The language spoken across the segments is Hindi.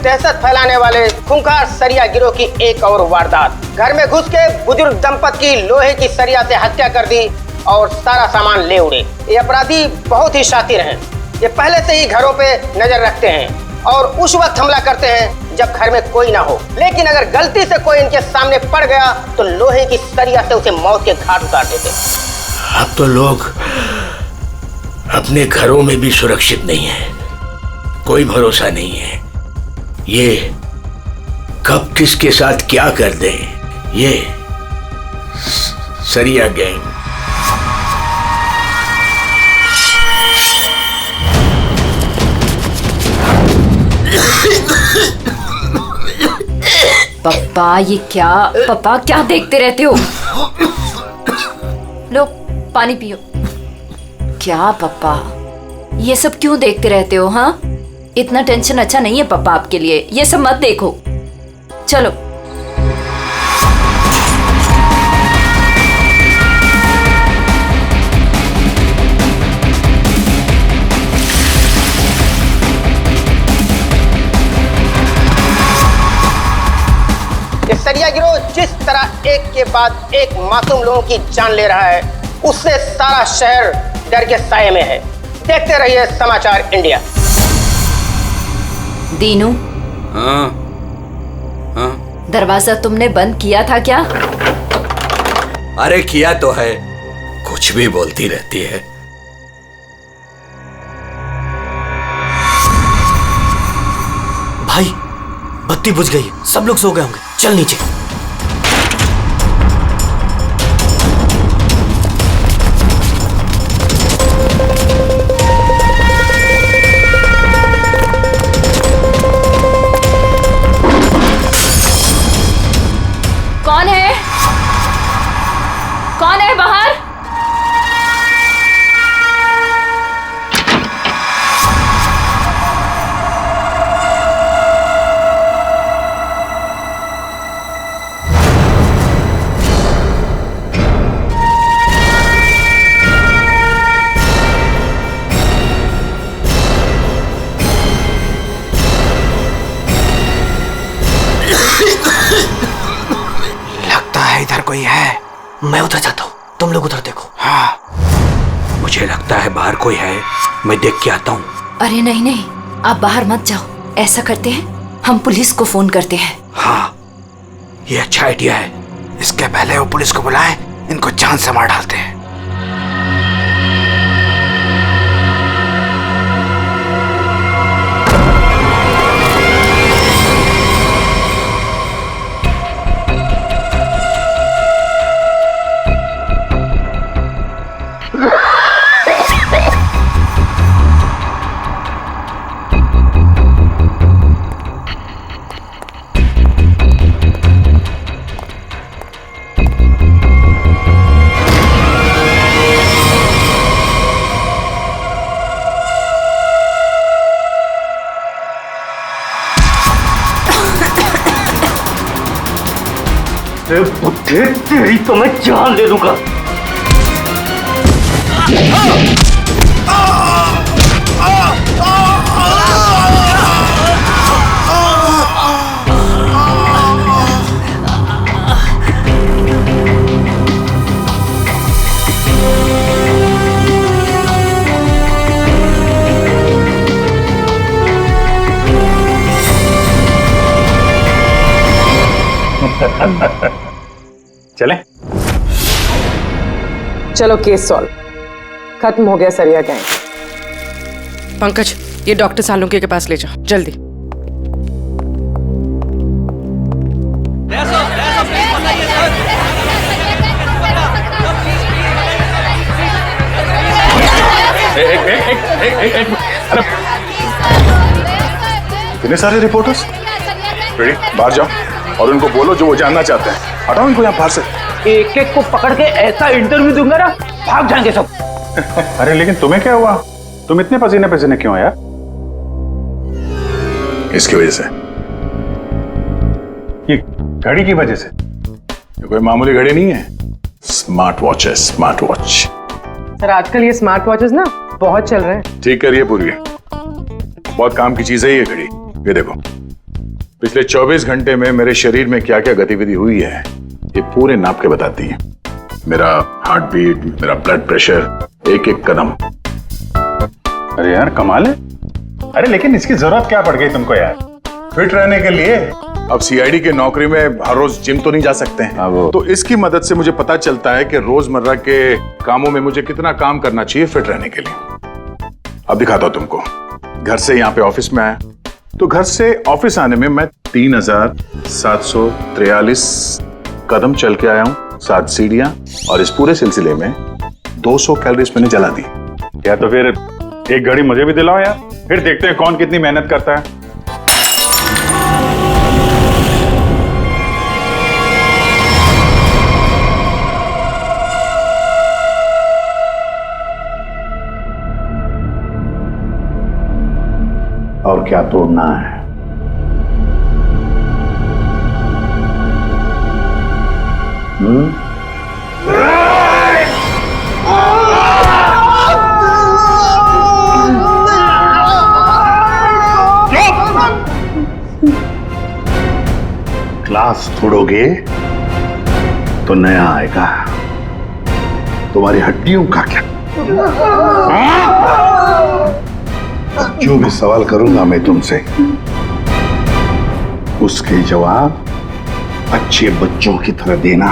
दहशत फैलाने वाले खूंखार सरिया गिरोह की एक और वारदात। घर में घुस के बुजुर्ग दंपत की लोहे की सरिया से हत्या कर दी और सारा सामान ले उड़े। ये अपराधी बहुत ही शातिर हैं। ये पहले से ही घरों पे नजर रखते हैं और उस वक्त हमला करते हैं जब घर में कोई ना हो। लेकिन अगर गलती से कोई इनके सामने पड़ गया तो लोहे की सरिया से उसे मौत के घाट उतार देते। अब तो लोग अपने घरों में भी सुरक्षित नहीं है, कोई भरोसा नहीं है। ये कब किसके साथ क्या कर दे, ये सरिया गैंग। पापा ये क्या, पापा क्या देखते रहते हो? लो पानी पियो। क्या पापा ये सब क्यों देखते रहते हो? हाँ, इतना टेंशन अच्छा नहीं है पापा आपके लिए, ये सब मत देखो। चलो ये सरिया गिरोह जिस तरह एक के बाद एक मासूम लोगों की जान ले रहा है, उससे सारा शहर डर के साये में है। देखते रहिए समाचार इंडिया। दीनू, हाँ हाँ, दरवाजा तुमने बंद किया था क्या? अरे किया तो है, कुछ भी बोलती रहती है। भाई बत्ती बुझ गई, सब लोग सो गए होंगे, चल नीचे। कौन है? कौन है बाहर? इधर कोई है, मैं उधर जाता हूँ, तुम लोग उधर देखो। हाँ, मुझे लगता है बाहर कोई है, मैं देख के आता हूँ। अरे नहीं नहीं, आप बाहर मत जाओ। ऐसा करते हैं, हम पुलिस को फोन करते हैं। हाँ, ये अच्छा आइडिया है। इसके पहले वो पुलिस को बुलाएं, इनको जान से मार डालते हैं। बुद्धि तेरी तो मैं जान दे दूंगा। चले? चलो केस सॉल्व, खत्म हो गया सरिया गैंग। पंकज, ये डॉक्टर सालुंके के पास ले जाओ जल्दी। इतने सारे रिपोर्टर्स, रेडी? बाहर जाओ और उनको बोलो जो वो जानना चाहते हैं। हटाओ इनको यहाँ बाहर से। एक एक को पकड़ के ऐसा इंटरव्यू दूंगा ना, भाग जाएंगे सब। अरे लेकिन तुम्हें क्या हुआ? तुम इतने पसीने पसीने क्यों यार? इसकी वजह से, ये घड़ी की वजह से। ये कोई मामूली घड़ी नहीं है, स्मार्ट वॉच है, स्मार्ट वॉच। सर आजकल ये स्मार्ट वॉचेस ना बहुत चल रहे हैं। ठीक करिए पूरी, बहुत काम की चीज है ये घड़ी। ये देखो, पिछले 24 घंटे में मेरे शरीर में क्या क्या गतिविधि हुई है ये पूरे नाप के बताती है। मेरा हार्ट बीट, मेरा ब्लड प्रेशर, एक एक कदम। अरे यार कमाल है। अरे लेकिन इसकी जरूरत क्या पड़ गई तुमको यार, फिट रहने के लिए? अब सीआईडी की नौकरी में हर रोज जिम तो नहीं जा सकते हैं, तो इसकी मदद से मुझे पता चलता है कि रोजमर्रा के कामों में मुझे कितना काम करना चाहिए फिट रहने के लिए। अब दिखाता हूं तुमको। घर से यहाँ पे ऑफिस में आया, तो घर से ऑफिस आने में मैं 3743 कदम चल के आया हूँ, 7 सीढ़ियां, और इस पूरे सिलसिले में 200 कैलोरीज मैंने जला दी। या तो फिर एक घड़ी मुझे भी दिलाओ यार, फिर देखते हैं कौन कितनी मेहनत करता है। और क्या तोड़ना है? ग्लास तोड़ोगे तो नया आएगा, तुम्हारी हड्डियों का क्या? जो भी सवाल करूंगा मैं तुमसे, उसके जवाब अच्छे बच्चों की तरह देना।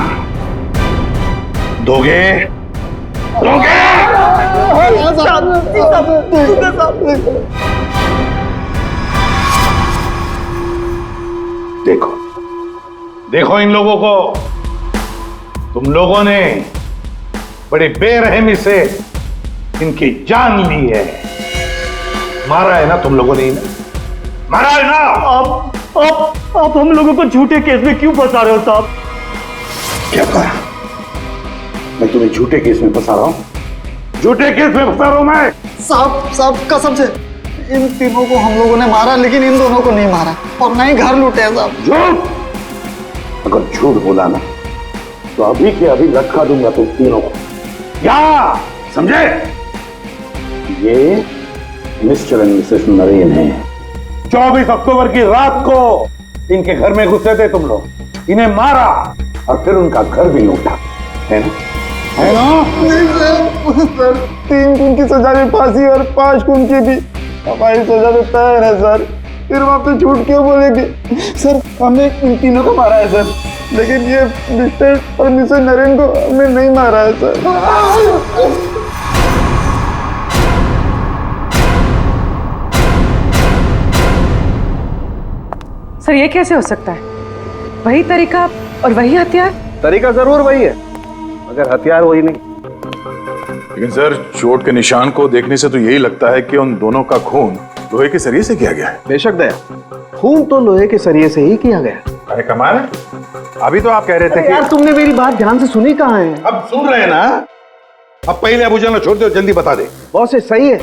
दोगे? दोगे? देखो देखो इन लोगों को, तुम लोगों ने बड़ी बेरहमी से इनकी जान ली है। मारा है ना तुम लोगों ने इन्हें? मारा है ना? आप हम लोगों को झूठे केस में क्यों फंसा रहे हो साहब? क्या कहा? मैं तुम्हें झूठे केस में फंसा रहा हूं? झूठे केस में फंसा रहा हूं मैं? साहब कसम से इन तीनों को हम लोगों ने मारा, लेकिन इन दोनों को नहीं मारा और ना ही घर लूटे हैं साहब। झूठ! अगर झूठ बोला ना तो अभी के अभी लटका दूंगा तुम तीनों को। क्या समझे? ये मिस्टर एंड मिसेस नरेन है। 24 अक्टूबर की रात को इनके घर में घुसे थे तुम लोग, इन्हें मारा और फिर उनका घर भी लूटा, है ना? है ना? नहीं सर, 3 खून की सजा में फांसी और 5 खून की भी हमारी सजा में तैयार है सर। फिर वहां पे झूठ क्यों बोलेंगे? सर हमने इन तीनों को मारा है सर, लेकिन ये मिस्टर और मिसेस नरेन को हमने नहीं मारा है सर। सर ये कैसे हो सकता है? वही तरीका और वही हथियार? तरीका जरूर वही है, मगर हथियार वही नहीं। लेकिन सर, चोट के निशान को देखने से तो यही लगता है कि उन दोनों का खून लोहे के सरिये से किया गया है। बेशक दया, खून तो लोहे के सरिये से ही किया गया। अरे कमाल है, अभी तो आप कह रहे थे कि यार तुमने मेरी बात ध्यान से सुनी कहाँ है? अब सुन रहे हैं ना। अब पहले अबू जान छोड़ दो, जल्दी बता दे। बहुत सही है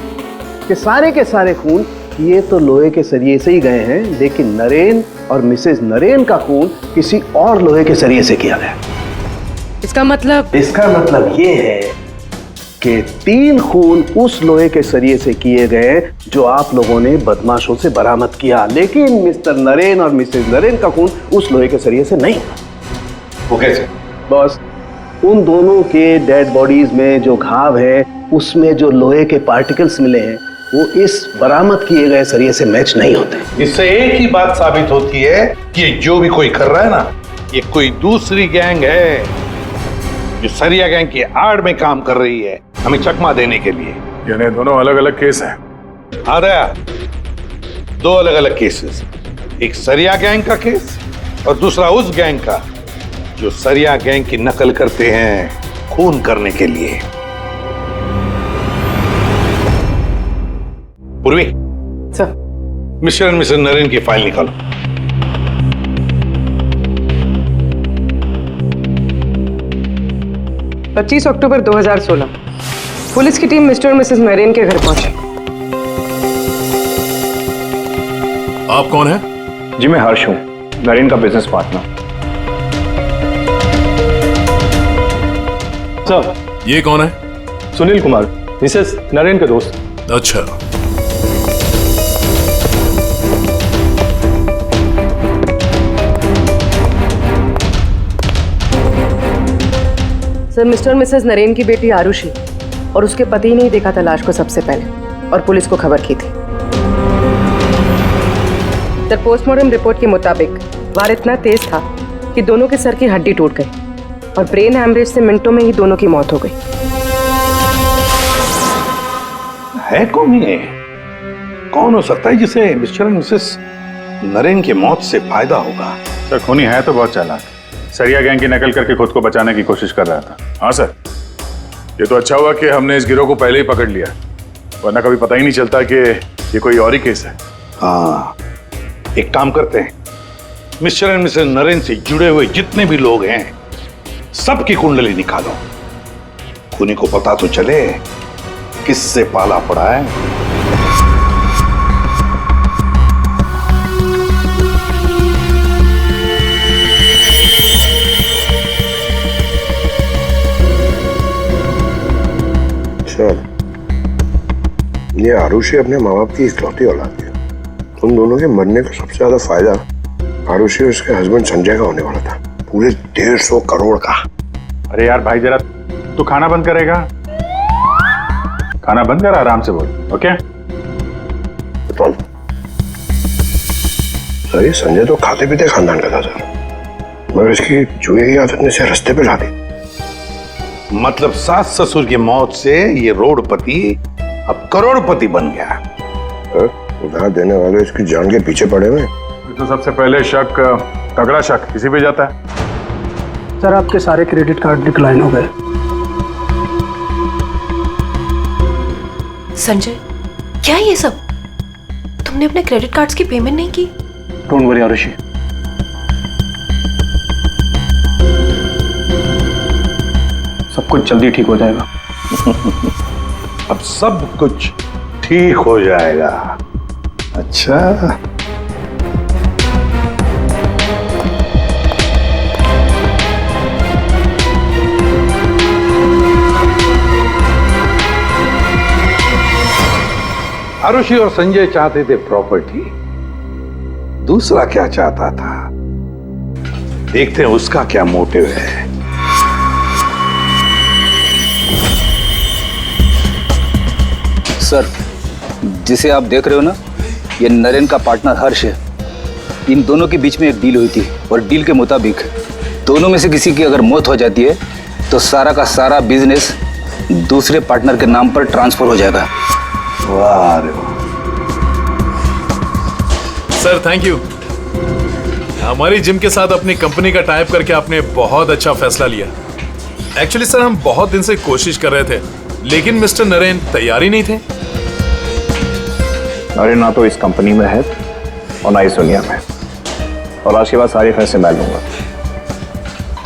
कि सारे के सारे खून ये तो लोहे के सरिये से ही गए हैं, लेकिन नरेन और मिसेस नरेन का खून किसी और लोहे के सरिये से किया गया। इसका मतलब ये है कि 3 खून उस लोहे के सरिये से किए गए जो आप लोगों ने बदमाशों से बरामद किया, लेकिन मिस्टर नरेन और मिसेस नरेन का खून उस लोहे के सरिये से नहीं। वो कैसे? बस उन दोनों के डेड बॉडीज में जो घाव है, उसमें जो लोहे के पार्टिकल्स मिले हैं, वो इस बरामद किए गए सरिये से मैच नहीं होते। इससे एक ही बात साबित होती है कि जो भी कोई कर रहा है ना, ये कोई दूसरी गैंग है जो सरिया गैंग की आड़ में काम कर रही है, हमें चकमा देने के लिए। यानी दोनों अलग अलग केस हैं। हाँ दया, 2 अलग अलग केसेस, एक सरिया गैंग का केस और दूसरा उस गैंग का जो सरिया गैंग की नकल करते हैं खून करने के लिए। Purvi sir, mister and Mrs Naren की फाइल निकालो। पच्चीस अक्टूबर 2016 पुलिस की टीम मिस्टर और मिसेस नरेन के घर पहुंची। आप कौन हैं? जी मैं हर्ष हूं, नरेन का बिजनेस पार्टनर। सर, ये कौन है? सुनील कुमार, मिसेस नरेन के दोस्त। अच्छा, सर, मिस्टर और मिसेस नरेन की बेटी आरुषि और उसके पति ने ही देखा था लाश को सबसे पहले और पुलिस को खबर की थी। सर, पोस्टमार्टम रिपोर्ट के मुताबिक वार इतना तेज था कि दोनों के सर की हड्डी टूट गई और ब्रेन हैमरेज से मिनटों में ही दोनों की मौत हो गई। है कौन ये? कौन हो सकता है जिसे मिस्टर एंड मिसेस नरेन की मौत से फायदा होगा? सर, खूनी है तो बहुत चालाक। सरिया गैंग की नकल करके खुद को बचाने की कोशिश कर रहा था। हाँ सर, ये तो अच्छा हुआ कि हमने इस गिरोह को पहले ही पकड़ लिया, वरना कभी पता ही नहीं चलता कि ये कोई और ही केस है। हाँ, एक काम करते हैं, मिस्टर एंड मिसेस नरेन से जुड़े हुए जितने भी लोग हैं सबकी कुंडली निकालो। खूनी को पता तो चले किससे पाला पड़ा है। ये आरुषि अपने माँ बाप की इकलौती औलाद है। उन दोनों के मरने का सबसे ज्यादा फायदा आरुषि और उसके हस्बैंड संजय का होने वाला था, पूरे 150 करोड़ का। अरे यार भाई, जरा तू खाना बंद करेगा? खाना बंद कर, आराम से बोल, ओके? सर, ये संजय तो खाते पीते खानदान का था सर, मगर इसकी जुए की आदत ने इसे रास्ते पे ला दी। मतलब सास ससुर की मौत से ये रोडपति अब करोड़पति बन गया। उधार देने वाले इसकी जान के पीछे पड़े हुए। तो सबसे पहले शक, तगड़ा शक किसी पे जाता है। सर, आपके सारे क्रेडिट कार्ड डिक्लाइन हो गए। संजय, क्या ये सब? तुमने अपने क्रेडिट कार्ड्स की पेमेंट नहीं की? डोंट वरी आरुषि, सब कुछ जल्दी ठीक हो जाएगा। अब सब कुछ ठीक हो जाएगा। अच्छा, आरुषि और संजय चाहते थे प्रॉपर्टी, दूसरा क्या चाहता था, देखते हैं उसका क्या मोटिव है। सर, जिसे आप देख रहे हो ना, ये नरेन का पार्टनर हर्ष है। इन दोनों के बीच में एक डील हुई थी और डील के मुताबिक दोनों में से किसी की अगर मौत हो जाती है तो सारा का सारा बिजनेस दूसरे पार्टनर के नाम पर ट्रांसफर हो जाएगा। वाह रे वाह। Sir, thank you. हमारी जिम के साथ अपनी कंपनी का टाइप करके आपने बहुत अच्छा फैसला लिया। एक्चुअली सर, हम बहुत दिन से कोशिश कर रहे थे, लेकिन मिस्टर नरेन तैयार ही नहीं थे। नरेन ना तो इस कंपनी में है और ना ही दुनिया में, और आज के बाद सारे फैसले मैं लूंगा।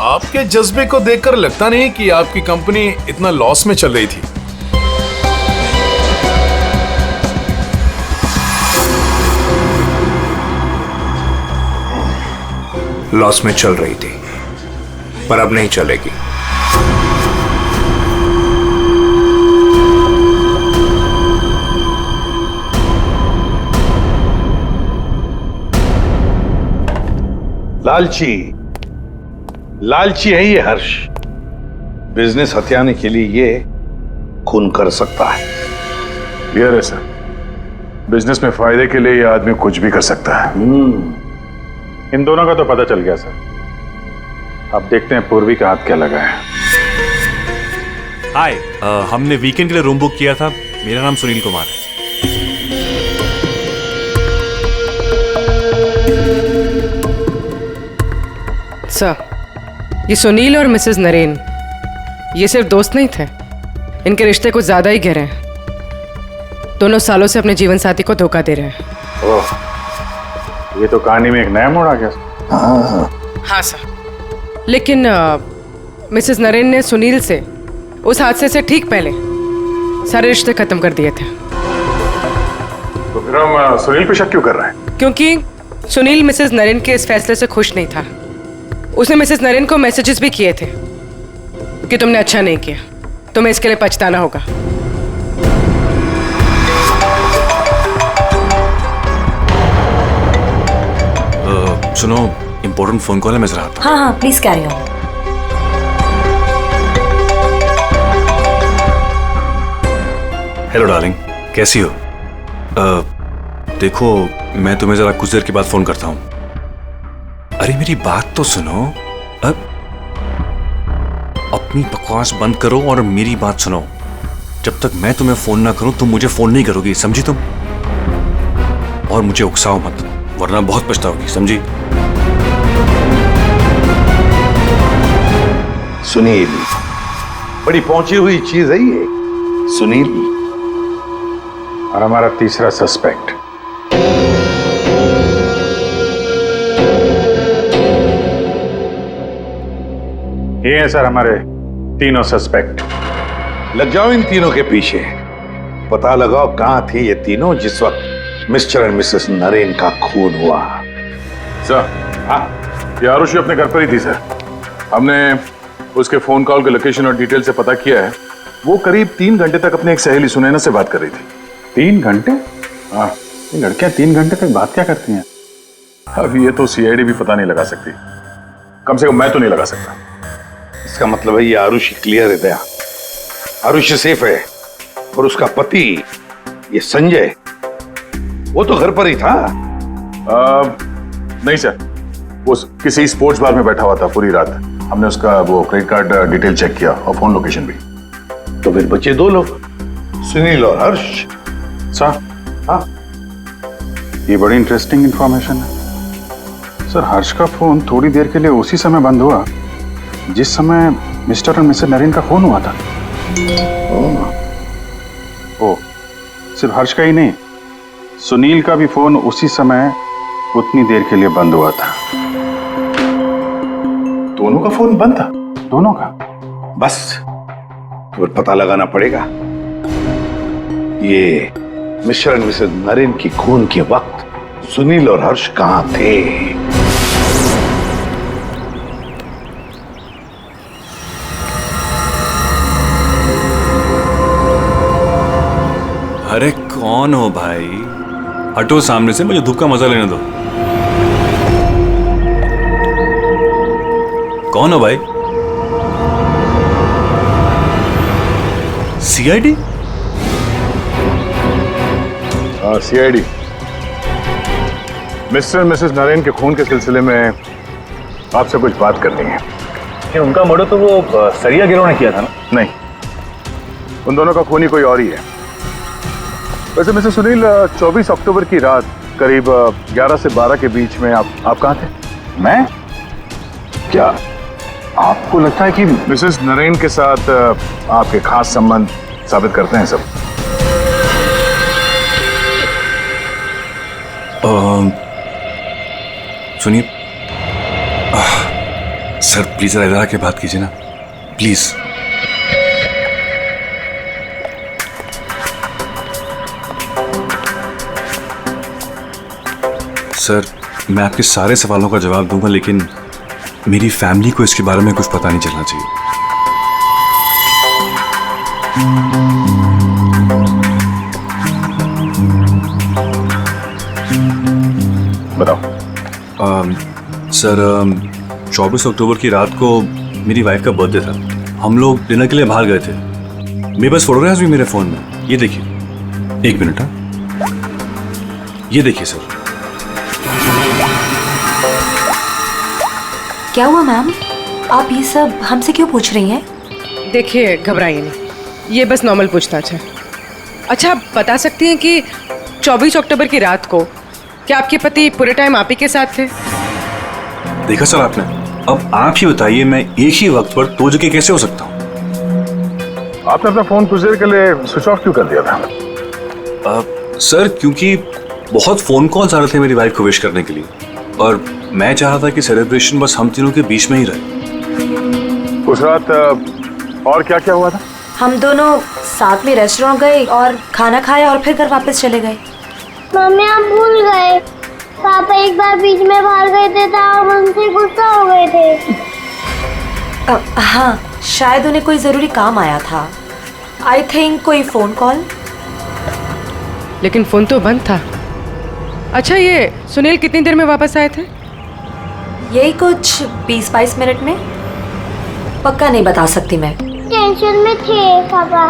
आपके जज्बे को देखकर लगता नहीं कि आपकी कंपनी इतना लॉस में चल रही थी। लॉस में चल रही थी, पर अब नहीं चलेगी। लालची है ये हर्ष। बिजनेस हथियाने के लिए ये खून कर सकता है। क्लियर है सर, बिजनेस में फायदे के लिए ये आदमी कुछ भी कर सकता है। इन दोनों का तो पता चल गया सर। अब देखते हैं पूर्वी का हाथ क्या लगा है। हाय, हमने वीकेंड के लिए रूम बुक किया था। मेरा नाम सुनील कुमार है। सर, ये सुनील और मिसेस नरेन ये सिर्फ दोस्त नहीं थे, इनके रिश्ते कुछ ज्यादा ही गहरे हैं। दोनों सालों से अपने जीवन साथी को धोखा दे रहे हैं। ओह, ये तो कहानी में एक नया मोड़ आ गया। हाँ सर, लेकिन मिसेस नरेन ने सुनील से उस हादसे से ठीक पहले सारे रिश्ते खत्म कर दिए थे। तो फिर हम सुनील पे शक क्यों कर रहे हैं? क्योंकि सुनील मिसेस नरेन के इस फैसले से खुश नहीं था। उसने मिसेस नरेन को मैसेजेस भी किए थे कि तुमने अच्छा नहीं किया, तुम्हें इसके लिए पछताना होगा। सुनो, इंपॉर्टेंट फोन कॉल है, मैं जरा आता हूं। हाँ हाँ, please carry on. Hello darling, कैसी हो? देखो, मैं तुम्हें जरा कुछ देर के बाद फोन करता हूँ। अरे मेरी बात तो सुनो। अपनी बकवास बंद करो और मेरी बात सुनो। जब तक मैं तुम्हें फोन ना करूं तुम मुझे फोन नहीं करोगी, समझी तुम? और मुझे उकसाओ मत, वरना बहुत पछताओगी, समझी? सुनील, बड़ी पहुंची हुई चीज है ये। सुनील और हमारा तीसरा सस्पेक्ट। ये हैं सर हमारे तीनों सस्पेक्ट। लग जाओ इन तीनों के पीछे, पता लगाओ कहां थे ये तीनों जिस वक्त मिस्टर एंड मिसेस नरेन का खून हुआ। सर, ये आरुषि अपने घर पर ही थी सर। हमने उसके फोन कॉल के लोकेशन और डिटेल से पता किया है। वो करीब 3 घंटे तक अपनी एक सहेली सुनैना से बात कर रही थी। 3 घंटे? हाँ, ये लड़कियां 3 घंटे तक बात क्या करती हैं? अब ये तो सीआईडी भी पता नहीं लगा सकती, कम से कम मैं तो नहीं लगा सकता। इसका मतलब है ये आरुषि क्लियर है दया। आरुषि सेफ है और उसका पति ये संजय वो तो घर पर ही था। नहीं सर, वो किसी स्पोर्ट्स बार में बैठा हुआ था पूरी रात। हमने उसका वो क्रेडिट कार्ड डिटेल चेक किया और फोन लोकेशन भी। तो फिर बचे 2 लोग, सुनील और हर्ष। सर, हाँ, ये बड़ी इंटरेस्टिंग इंफॉर्मेशन है सर। हर्ष का फोन थोड़ी देर के लिए उसी समय बंद हुआ जिस समय मिस्टर और मिसेस नरेन का फोन हुआ था। ओ, सिर्फ हर्ष का ही नहीं, सुनील का भी फोन उसी समय उतनी देर के लिए बंद हुआ था। दोनों का फोन बंद था? दोनों का? बस तो पता लगाना पड़ेगा ये मिस्टर एंड मिसेस नरेन की खून के वक्त सुनील और हर्ष कहां थे। अरे कौन हो भाई? हटो सामने से, मुझे धूप का मजा लेने दो। कौन हो भाई? सीआईडी? हाँ, सीआईडी। मिस्टर और मिसेस नरेन के खून के सिलसिले में आपसे कुछ बात करनी है। कि उनका मर्डर तो वो सरिया गिरोह ने किया था ना? नहीं, उन दोनों का खूनी कोई और ही है। वैसे मिस्टर सुनील, 24 अक्टूबर की रात करीब 11 से 12 के बीच में आप कहाँ थे? मैं? क्या आपको लगता है कि मिसेस नरेन के साथ आपके खास संबंध साबित करते हैं सब? सुनिए सर, प्लीज जरा इधर आके बात कीजिए ना, प्लीज। सर, मैं आपके सारे सवालों का जवाब दूंगा, लेकिन मेरी फैमिली को इसके बारे में कुछ पता नहीं चलना चाहिए। बताओ। सर, 24 अक्टूबर की रात को मेरी वाइफ का बर्थडे था। हम लोग डिनर के लिए बाहर गए थे। मेरे पास फोटोग्राफ्स भी मेरे फोन में, ये देखिए। 1 मिनट। हाँ, ये देखिए सर। क्या हुआ मैम? आप ये सब हमसे क्यों पूछ रही हैं? देखिए, घबराइए नहीं, ये बस नॉर्मल पूछताछ है। अच्छा, आप बता सकती हैं कि 24 अक्टूबर की रात को क्या आपके पति पूरे टाइम आप ही के साथ थे? देखा सर आपने, अब आप ही बताइए, मैं एक ही वक्त पर 2 जगह कैसे हो सकता हूँ? आपने अपना फोन कुछ देर के लिए स्विच ऑफ क्यों कर दिया था? सर, क्योंकि बहुत फोन कॉल्स आ रहे थे मेरी वाइफ को विश करने के लिए, और मैं चाह रहा था कि सेलिब्रेशन बस हम तीनों के बीच में ही रहे। उस रात और क्या क्या हुआ था? हम दोनों साथ में रेस्टोरेंट गए और खाना खाया और फिर घर वापस चले गए। मम्मी, आप भूल गए, पापा एक बार बीच में बाहर गए थे तो हम उनसे गुस्सा हो गए थे। हाँ, शायद उन्हें कोई जरूरी काम आया था। आई थिंक कोई फोन कॉल। लेकिन फोन तो बंद था। अच्छा, ये सुनील कितनी देर में वापस आए थे? यही कुछ 20-22 मिनट में। पक्का नहीं बता सकती मैं। टेंशन में थे पापा।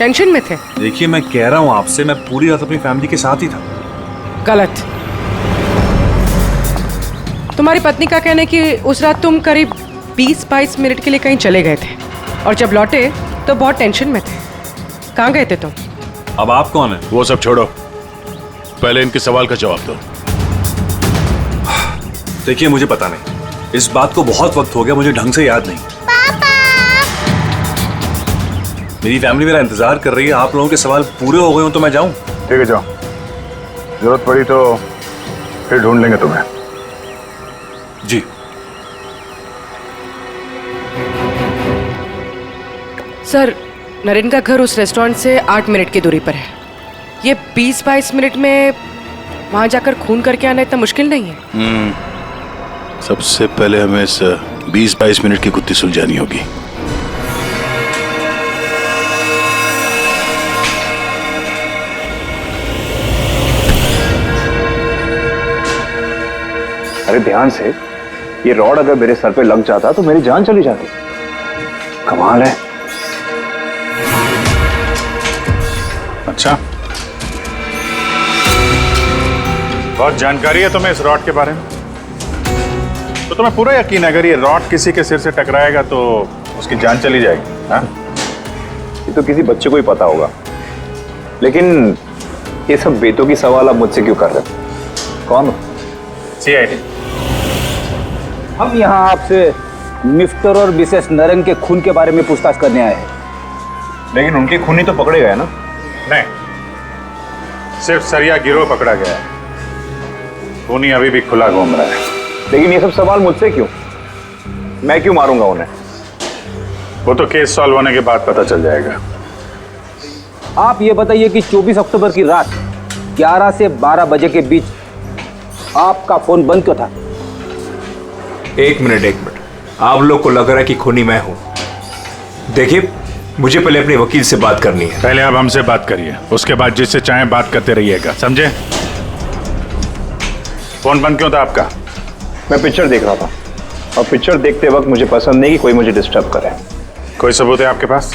टेंशन में थे। देखिए मैं कह रहा हूँ आपसे, मैं पूरी रात अपनी फैमिली के साथ ही था। गलत। तुम्हारी पत्नी का कहना है कि उस रात तुम करीब 20-22 मिनट के लिए कहीं चले गए थे और जब लौटे तो बहुत टेंशन में थे। कहाँ गए थे तुम? अब आप कौन है? वो सब छोड़ो, पहले इनके सवाल का जवाब दो। देखिए मुझे पता नहीं, इस बात को बहुत वक्त हो गया, मुझे ढंग से याद नहीं। मेरी फैमिली मेरा इंतजार कर रही है, आप लोगों के सवाल पूरे हो गए हो तो मैं जाऊं? ठीक है जाओ, जरूरत पड़ी तो फिर ढूंढ लेंगे तुम्हें। जी। सर, नरेन का घर उस रेस्टोरेंट से 8 मिनट की दूरी पर है। ये 20-22 मिनट में वहां जाकर खून करके आना इतना मुश्किल नहीं है। सबसे पहले हमें इस 20-22 मिनट की गुत्थी सुलझानी होगी। अरे ध्यान से, ये रॉड अगर मेरे सर पे लग जाता तो मेरी जान चली जाती। कमाल है। अच्छा, बहुत जानकारी है तुम्हें इस रॉड के बारे में, तो तुम्हें पूरा यकीन है अगर ये रॉड किसी के सिर से टकराएगा तो उसकी जान चली जाएगी? हाँ? ये तो किसी बच्चे को ही पता होगा, लेकिन ये सब बेतों की सवाल आप मुझसे क्यों कर रहे हो? कौन हो? CID। हम यहाँ आपसे मिस्टर और मिसेस नरेन के खून के बारे में पूछताछ करने आए हैं। लेकिन उनके खूनी तो पकड़े गए ना? नहीं, सिर्फ सरिया गिरोह पकड़ा गया है, खूनी अभी भी खुला घूम रहा है। लेकिन ये सब सवाल मुझसे क्यों? मैं क्यों मारूंगा उन्हें? वो तो केस सॉल्व होने के बाद पता चल जाएगा। आप ये बताइए कि 24 अक्टूबर की रात 11 से 12 बजे के बीच आपका फोन बंद क्यों था? एक मिनट, आप लोग को लग रहा है कि खूनी मैं हूं। देखिए, मुझे पहले अपने वकील से बात करनी है। पहले आप हमसे बात करिए, उसके बाद जिससे चाहे बात करते रहिएगा, समझे? फोन बंद क्यों था आपका? मैं पिक्चर देख रहा था और पिक्चर देखते वक्त मुझे पसंद नहीं कि कोई मुझे डिस्टर्ब करे। कोई सबूत है आपके पास?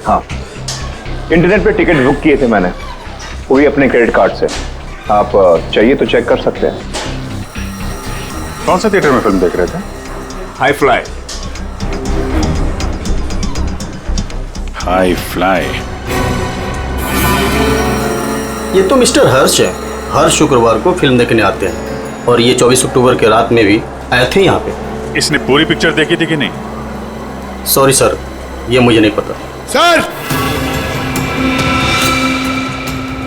हाँ, इंटरनेट पे टिकट बुक किए थे मैंने, वो भी अपने क्रेडिट कार्ड से। आप चाहिए तो चेक कर सकते हैं। कौन सा थिएटर में फिल्म देख रहे थे? High fly. High fly. ये तो मिस्टर हर्ष है, हर शुक्रवार को फिल्म देखने आते हैं और ये 24 अक्टूबर के रात में भी आए थे यहाँ पे। इसने पूरी पिक्चर देखी थी कि नहीं? सॉरी सर, ये मुझे नहीं पता।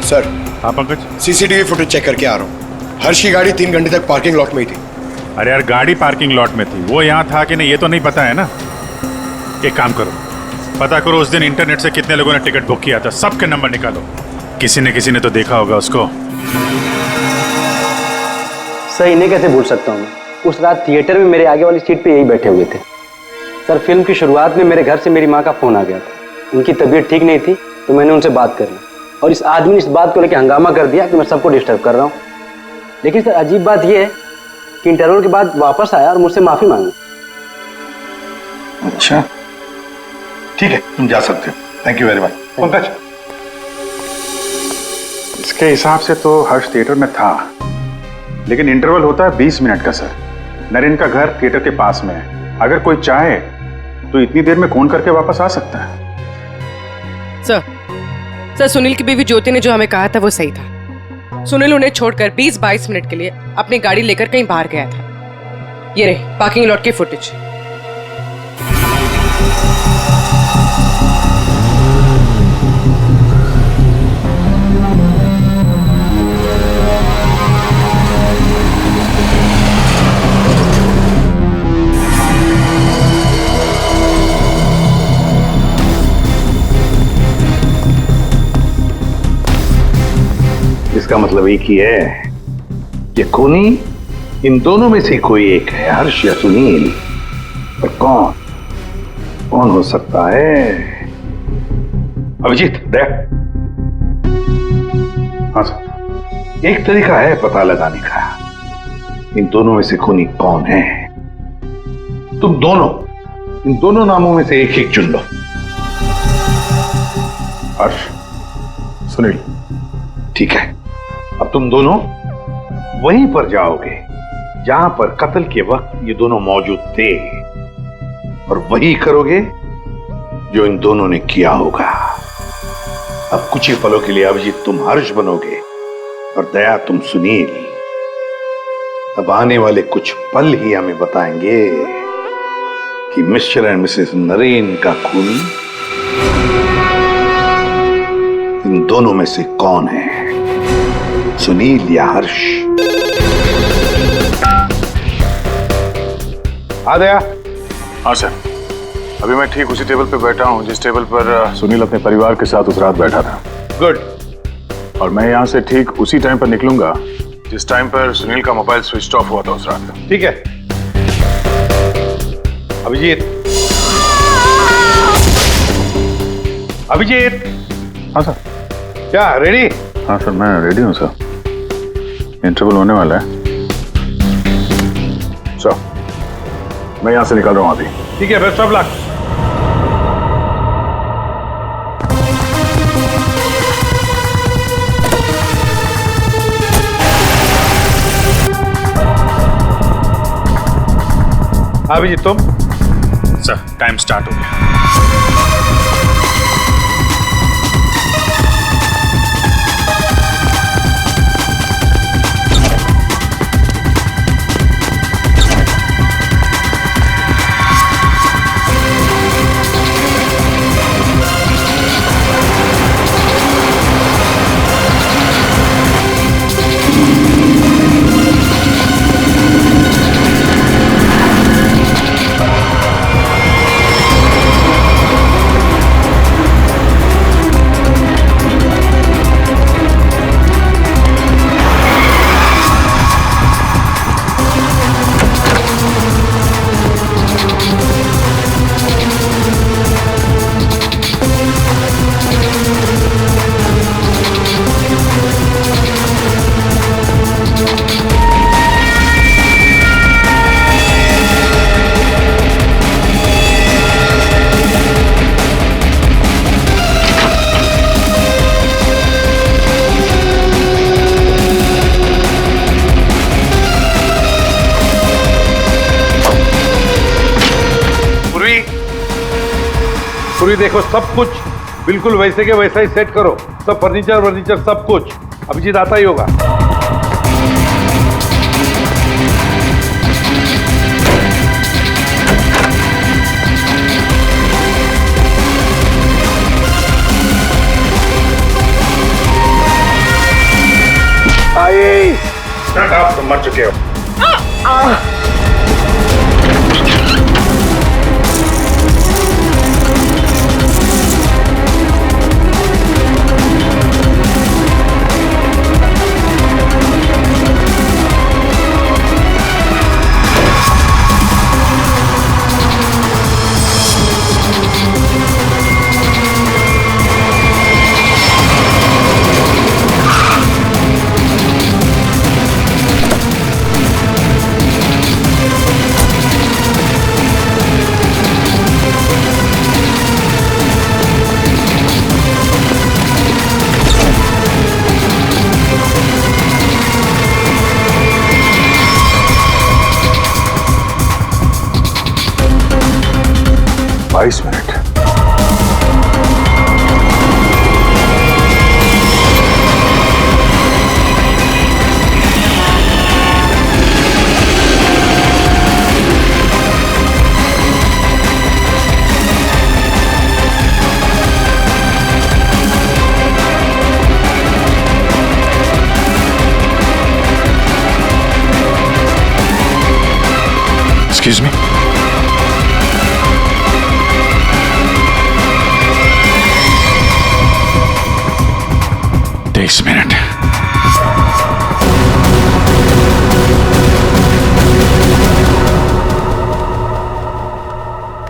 सर, हाँ पंकज, CCTV फुटेज चेक करके आ रहा हूँ। हर्ष की गाड़ी 3 घंटे तक पार्किंग लॉट में ही थी। अरे यार, गाड़ी पार्किंग लॉट में थी, वो यहाँ था कि नहीं ये तो नहीं पता है ना। एक काम करो, पता करो उस दिन इंटरनेट से कितने लोगों ने टिकट बुक किया था, सबके नंबर निकालो। किसी ने तो देखा होगा उसको। सर, इन्हें कैसे भूल सकता हूँ मैं? उस रात थिएटर में मेरे आगे वाली सीट पे यही बैठे हुए थे। सर, फिल्म की शुरुआत में मेरे घर से मेरी माँ का फोन आ गया था। उनकी तबीयत ठीक नहीं थी तो मैंने उनसे बात कर ली और इस आदमी ने इस बात को लेकर हंगामा कर दिया कि मैं सबको डिस्टर्ब कर रहा हूँ। लेकिन सर, अजीब बात यह है कि इंटरवल के बाद वापस आया और मुझसे माफी मांगी। अच्छा, ठीक है, तुम जा सकते हो। Thank you very much. Pankaj, इसके हिसाब से तो हर्ष थिएटर में था, लेकिन इंटरवल होता है 20 मिनट का सर। नरेन का घर थिएटर के पास में है, अगर कोई चाहे तो इतनी देर में फोन करके वापस आ सकता है। सर, सुनील की बीवी ज्योति ने जो हमें कहा था वो सही था। सुनील उन्हें छोड़कर 20-22 मिनट के लिए अपनी गाड़ी लेकर कहीं बाहर गया था। ये रहे पार्किंग लॉट की फुटेज। इसका मतलब एक ही है, ये खूनी इन दोनों में से कोई एक है, हर्ष या सुनील। पर कौन हो सकता है? अभिजीत, दे। हाँ सर, एक तरीका है पता लगाने का, इन दोनों में से खूनी कौन है। इन दोनों नामों में से एक चुन लो। हर्ष, सुनील, ठीक है, अब तुम दोनों वहीं पर जाओगे जहां पर कत्ल के वक्त ये दोनों मौजूद थे, और वही करोगे जो इन दोनों ने किया होगा। अब कुछ ही पलों के लिए अभिजीत तुम हर्ष बनोगे और दया तुम सुनील। अब आने वाले कुछ पल ही हमें बताएंगे कि मिस्टर एंड मिसेस नरेन का खून इन दोनों में से कौन है, सुनील या हर्ष? आ गया? हाँ सर, अभी मैं ठीक उसी टेबल पे बैठा हूँ जिस टेबल पर सुनील अपने परिवार के साथ उस रात बैठा था। गुड। और मैं यहाँ से ठीक उसी टाइम पर निकलूंगा जिस टाइम पर सुनील का मोबाइल स्विच ऑफ हुआ था उस रात। ठीक है अभिजीत। अभिजीत। हाँ सर। क्या रेडी? हाँ सर, मैं रेडी हूँ सर, इंटरवल होने वाला है। सर, मैं यहाँ से निकल रहा हूँ अभी। ठीक है, बेस्ट ऑफ लक। अभिजीत तुम? सर, टाइम स्टार्ट हो गया। पूरी देखो, सब कुछ बिल्कुल वैसे के वैसा ही सेट करो, सब फर्नीचर सब कुछ। अभिजीत आता ही होगा। आइए, आप तो मर चुके हो। Minute. Excuse me? Takes a minute.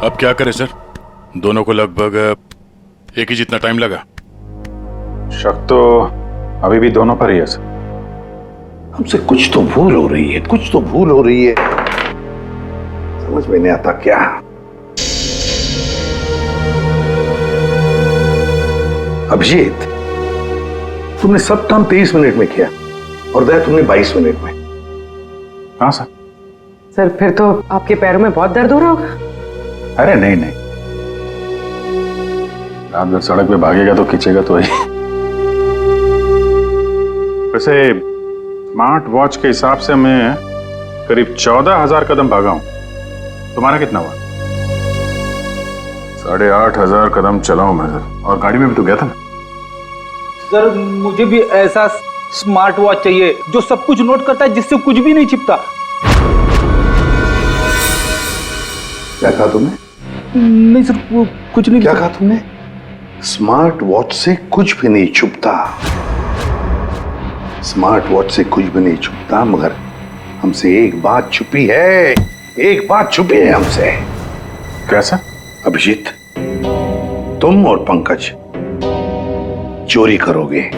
अब क्या करें सर? दोनों को लगभग एक ही जितना टाइम लगा। शक तो अभी भी दोनों पर ही है सर। हमसे कुछ तो भूल हो रही है, कुछ तो भूल हो रही है। समझ में नहीं आता क्या। अभिजीत, तुमने सब काम 23 मिनट में किया और दया तुमने 22 मिनट में। हाँ सर। सर फिर तो आपके पैरों में बहुत दर्द हो रहा होगा। अरे नहीं नहीं, रात भर सड़क पे भागेगा तो खींचेगा तो ही। वैसे स्मार्ट वॉच के हिसाब से मैं करीब 14,000 कदम भागा हूं। तुम्हारा कितना हुआ? 8,500 कदम चला हूं मैं सर, और गाड़ी में भी तो गया था ना। सर मुझे भी ऐसा स्मार्ट वॉच चाहिए जो सब कुछ नोट करता है, जिससे कुछ भी नहीं छिपता। क्या कहा तुमने? नहीं सर, कुछ नहीं। क्या कहा तुमने? स्मार्ट वॉच से कुछ भी नहीं छुपता। स्मार्ट वॉच से कुछ भी नहीं छुपता, मगर हमसे एक बात छुपी है। एक बात छुपी है हमसे। कैसा? अभिजीत, तुम और पंकज चोरी करोगे।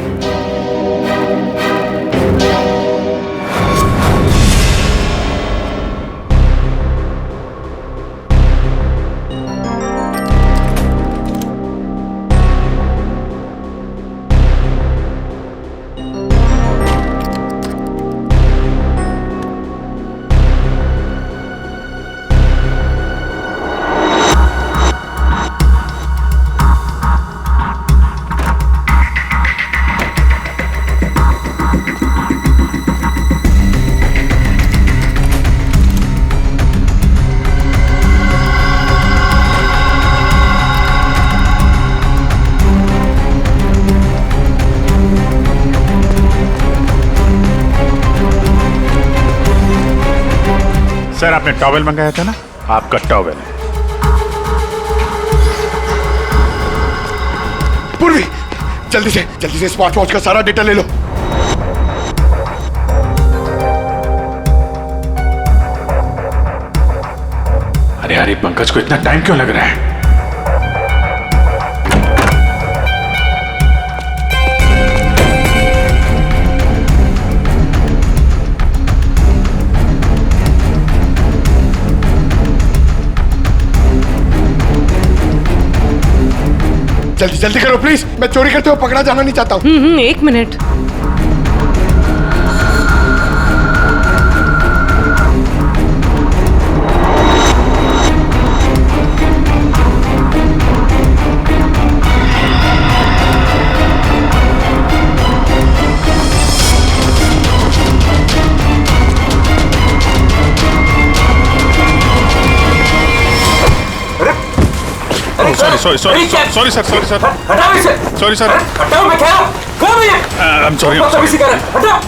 सर आपने टॉवेल मंगाया था ना, आपका टॉवेल है। पूर्वी, जल्दी से स्मार्ट वॉच का सारा डेटा ले लो। अरे यार, ये पंकज को इतना टाइम क्यों लग रहा है? जल्दी करो प्लीज, मैं चोरी करते हुए पकड़ा जाना नहीं चाहता हूँ। 1 मिनट। Sorry sir. हटाओ इसे। Sorry sir. हटाओ, मैं कह रहा हूं। कौन है ये? I am sorry. हटाओ।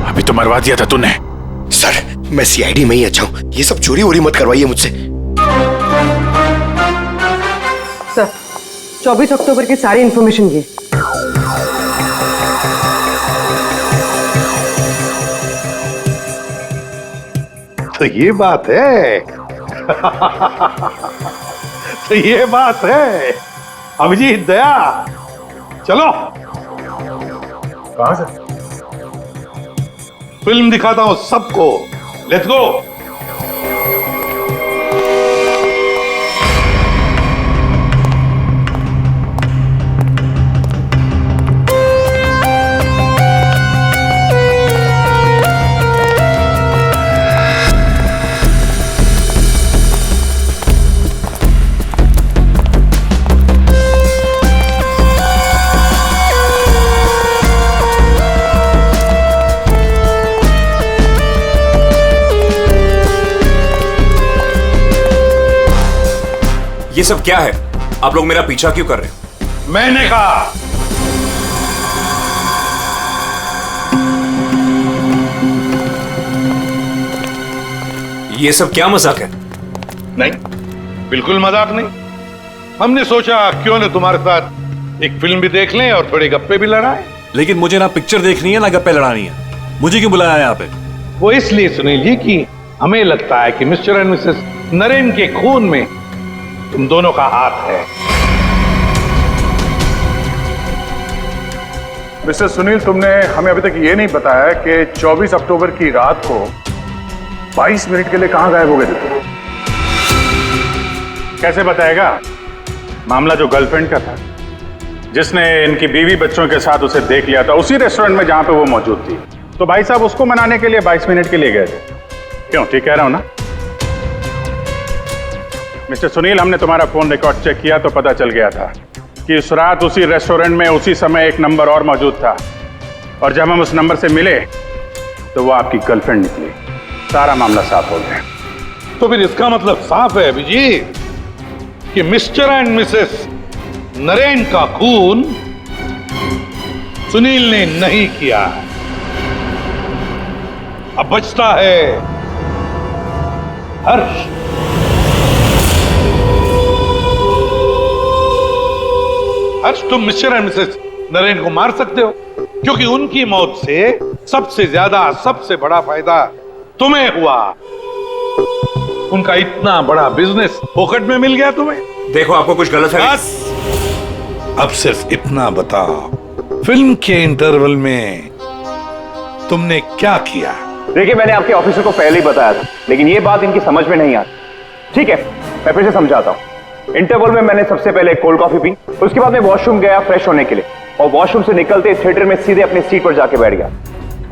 अभी तो मरवा दिया था तूने। सर मैं सीआईडी में ही अच्छा हूँ, ये सब चोरी वोरी मत करवाइए मुझसे। सर 24 अक्टूबर की सारी इंफॉर्मेशन ये। तो ये बात है। तो ये बात है। अभिजीत, दया, चलो। कहां से? फिल्म दिखाता हूं सबको। Let's go. ये सब क्या है? आप लोग मेरा पीछा क्यों कर रहे हैं? मैंने कहा। ये सब क्या मजाक है? नहीं, बिल्कुल मजाक नहीं। हमने सोचा क्यों न तुम्हारे साथ एक फिल्म भी देख लें और थोड़े गप्पे भी लड़ाएं। लेकिन मुझे ना पिक्चर देखनी है ना गप्पे लड़ानी है। मुझे क्यों बुलाया यहाँ पे? वो इसलिए सुनील जी कि हमें लगता है कि मिस्टर एंड मिसेस नरेन के खून में तुम दोनों का हाथ है। मिस्टर सुनील, तुमने हमें अभी तक ये नहीं बताया कि 24 अक्टूबर की रात को 22 मिनट के लिए कहां गायब हो गए थे तुम? कैसे बताएगा? मामला जो गर्लफ्रेंड का था, जिसने इनकी बीवी बच्चों के साथ उसे देख लिया था उसी रेस्टोरेंट में जहां पे वो मौजूद थी, तो भाई साहब उसको मनाने के लिए 22 मिनट के लिए गए थे। क्यों, ठीक कह रहा हूं ना? मिस्टर सुनील, हमने तुम्हारा फोन रिकॉर्ड चेक किया तो पता चल गया था कि उस रात उसी रेस्टोरेंट में उसी समय एक नंबर और मौजूद था, और जब हम उस नंबर से मिले तो वो आपकी गर्लफ्रेंड निकली। सारा मामला साफ हो गया। तो फिर इसका मतलब साफ है अभिजीत कि मिस्टर एंड मिसेस नरेन का खून सुनील ने नहीं किया है। अब बचता है हर्ष। हर्ष, तुम मिस्टर एंड मिसेस नरेन को मार सकते हो, क्योंकि उनकी मौत से सबसे ज्यादा, सबसे बड़ा फायदा तुम्हें हुआ। उनका इतना बड़ा बिजनेस फोकट में मिल गया तुम्हें। देखो, आपको कुछ गलत है। बस अब सिर्फ इतना बताओ, फिल्म के इंटरवल में तुमने क्या किया? देखिए, मैंने आपके ऑफिसर को पहले ही बताया था, लेकिन ये बात इनकी समझ में नहीं आती। ठीक है, मैं फिर से समझाता हूँ। इंटरवल में मैंने सबसे पहले कोल्ड कॉफी पी, उसके बाद मैं वॉशरूम गया फ्रेश होने के लिए, और वॉशरूम से निकलते थिएटर में सीधे अपनी सीट पर जाके बैठ गया।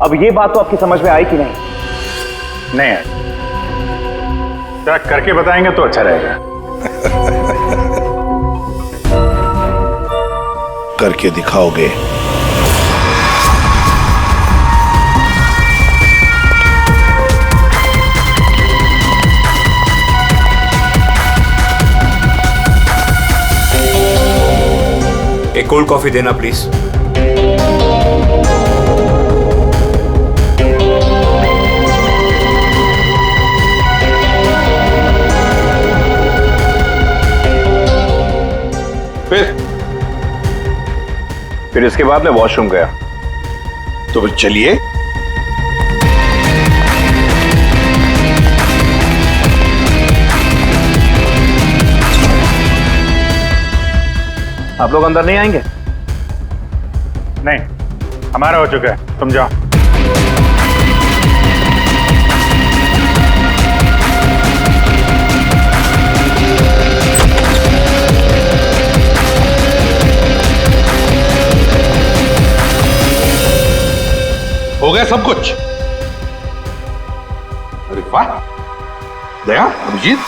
अब ये बात तो आपकी समझ में आई कि नहीं? नहीं है। जरा करके बताएंगे तो अच्छा रहेगा। करके दिखाओगे? एक कोल्ड कॉफी देना प्लीज। फिर इसके बाद मैं वॉशरूम गया। तो फिर चलिए। आप लोग अंदर नहीं आएंगे? नहीं, हमारा हो चुका है, तुम जाओ। हो गया सब कुछ? अरे वाह दया, अभिजीत,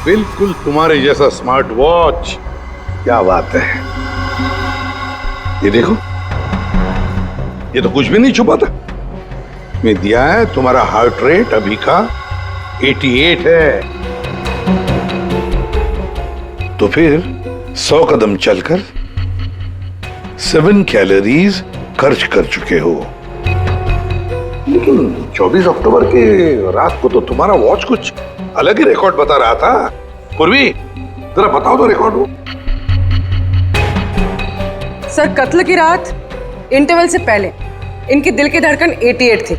बिल्कुल तुम्हारे जैसा स्मार्ट वॉच। क्या बात है। ये देखो, ये तो कुछ भी नहीं छुपा था। मैं दिया है तुम्हारा हार्ट रेट अभी का 88 है। तो फिर 100 कदम चलकर 7 कैलोरीज खर्च कर चुके हो। लेकिन 24 अक्टूबर के रात को तो तुम्हारा वॉच कुछ अलग ही रिकॉर्ड बता रहा था। पूर्वी, जरा बताओ तो रिकॉर्ड वो। सर, कत्ल की रात इंटरवल से पहले इनकी दिल की धड़कन 88 थी।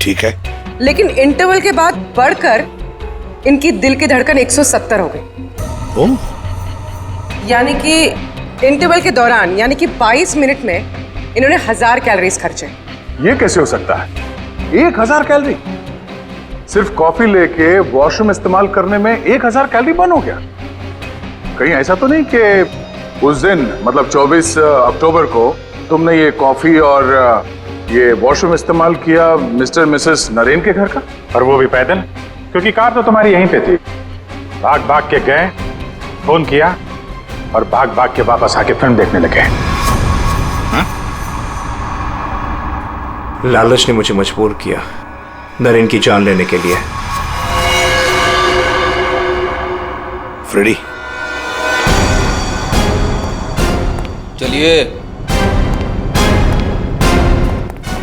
ठीक है, लेकिन इंटरवल के बाद बढ़कर इनकी दिल की धड़कन 170 हो गई। ओह, यानी कि इंटरवल के दौरान, यानी कि 22 मिनट में इन्होंने 1000 कैलोरीज खर्चे। ये कैसे हो सकता है? 1000 कैलोरी? सिर्फ कॉफी लेके वॉशरूम इस्तेमाल करने में 1000 कैलोरी बर्न हो गया? कहीं ऐसा तो नहीं कि उस दिन, मतलब 24 अक्टूबर को तुमने ये कॉफी और ये वॉशरूम इस्तेमाल किया मिस्टर मिसेस नरेन के घर का, और वो भी पैदल? क्योंकि कार तो तुम्हारी यहीं पे थी। भाग भाग के गए, फोन किया, और भाग भाग के वापस आके फिल्म देखने लगे। लालच ने मुझे मजबूर किया नरेन की जान लेने के लिए। फ्रेडी, चलिए।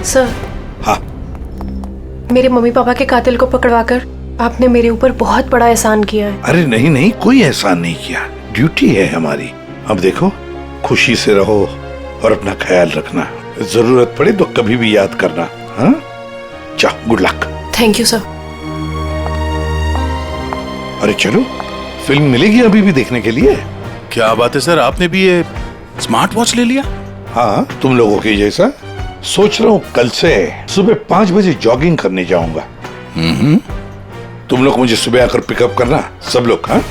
सर। हाँ। मेरे मम्मी पापा के कातिल को पकड़वाकर आपने मेरे ऊपर बहुत बड़ा एहसान किया है। अरे नहीं नहीं, कोई एहसान नहीं किया, ड्यूटी है हमारी। अब देखो, खुशी से रहो और अपना ख्याल रखना। जरूरत पड़े तो कभी भी याद करना। हाँ, जाओ, good luck. Thank you sir. अरे चलो, फिल्म मिलेगी अभी भी देखने के लिए? क्या बात है सर, आपने भी ये स्मार्ट वॉच ले लिया? हाँ, तुम लोगों के जैसा। सोच रहा हूँ कल से सुबह 5 बजे जॉगिंग करने जाऊंगा। तुम लोग मुझे सुबह आकर पिकअप करना, सब लोग। हाँ